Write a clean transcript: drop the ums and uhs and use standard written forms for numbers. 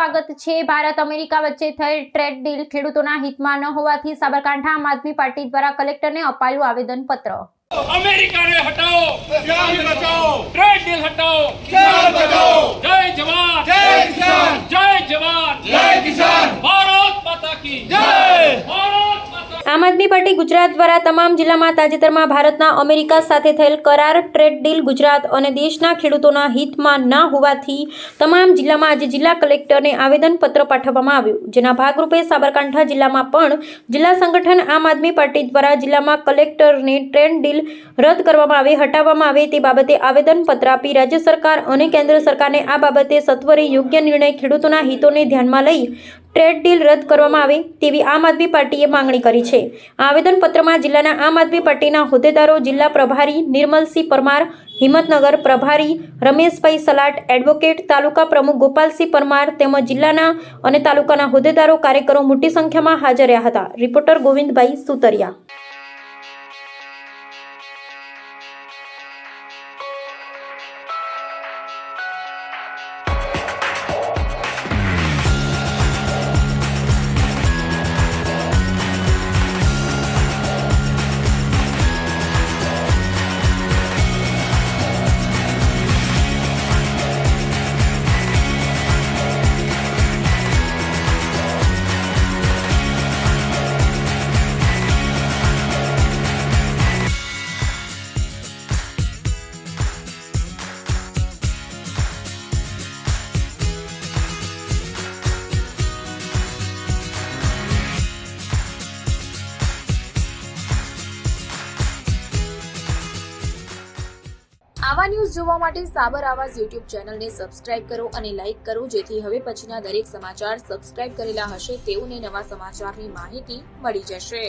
સ્વાગત છે। ભારત અમેરિકા વચ્ચે થયેલ ટ્રેડ ડીલ ખેડૂતોના હિતમાં ન હોવાથી સાબરકાંઠા આમ આદમી પાર્ટી દ્વારા કલેક્ટરને અપાયું આવેદનપત્ર। अमेरिका ने हटाओ, किसान बचाओ, ट्रेड डील हटाओ, किसान बचाओ, जय जवान, जय किसान, जय जवान, जय किसान, भारत माता की जय, भारत माता। આમ આદમી પાર્ટી ગુજરાત દ્વારા તમામ જિલ્લામાં તાજેતરમાં ભારતના અમેરિકા સાથે થયેલ કરાર ટ્રેડ ડીલ ગુજરાત અને દેશના ખેડૂતોના હિતમાં ના હોવાથી તમામ જિલ્લામાં આજે જિલ્લા કલેક્ટરને આવેદનપત્ર પાઠવવામાં આવ્યું, જેના ભાગરૂપે સાબરકાંઠા જિલ્લામાં પણ જિલ્લા સંગઠન આમ આદમી પાર્ટી દ્વારા જિલ્લામાં કલેક્ટરને ટ્રેડ ડીલ રદ કરવામાં આવે, હટાવવામાં આવે તે બાબતે આવેદનપત્ર આપી રાજ્ય સરકાર અને કેન્દ્ર સરકારને આ બાબતે સત્વરે યોગ્ય નિર્ણય ખેડૂતોના હિતોને ધ્યાનમાં લઈ ટ્રેડ ડીલ રદ કરવામાં આવે તેવી આમ આદમી પાર્ટીએ માંગણી કરી છે। આ આવેદનપત્રમાં જિલ્લાના આમ આદમી પાર્ટીના હોદ્દેદારો, જિલ્લા પ્રભારી નિર્મલસિંહ પરમાર, હિંમતનગર પ્રભારી રમેશભાઈ સલાટ, એડવોકેટ, તાલુકા પ્રમુખ ગોપાલસિંહ પરમાર તેમજ જિલ્લાના અને તાલુકાના હોદ્દેદારો, કાર્યકરો મોટી સંખ્યામાં હાજર રહ્યા હતા। રિપોર્ટર ગોવિંદભાઈ સુતરિયા। આવા ન્યૂઝ જોવા માટે સાબર આવાઝ યુટ્યુબ ચેનલને સબસ્ક્રાઇબ કરો અને લાઇક કરો, જેથી હવે પછીના દરેક સમાચાર સબસ્ક્રાઇબ કરેલા હશે તેઓને નવા સમાચારની માહિતી મળી જશે।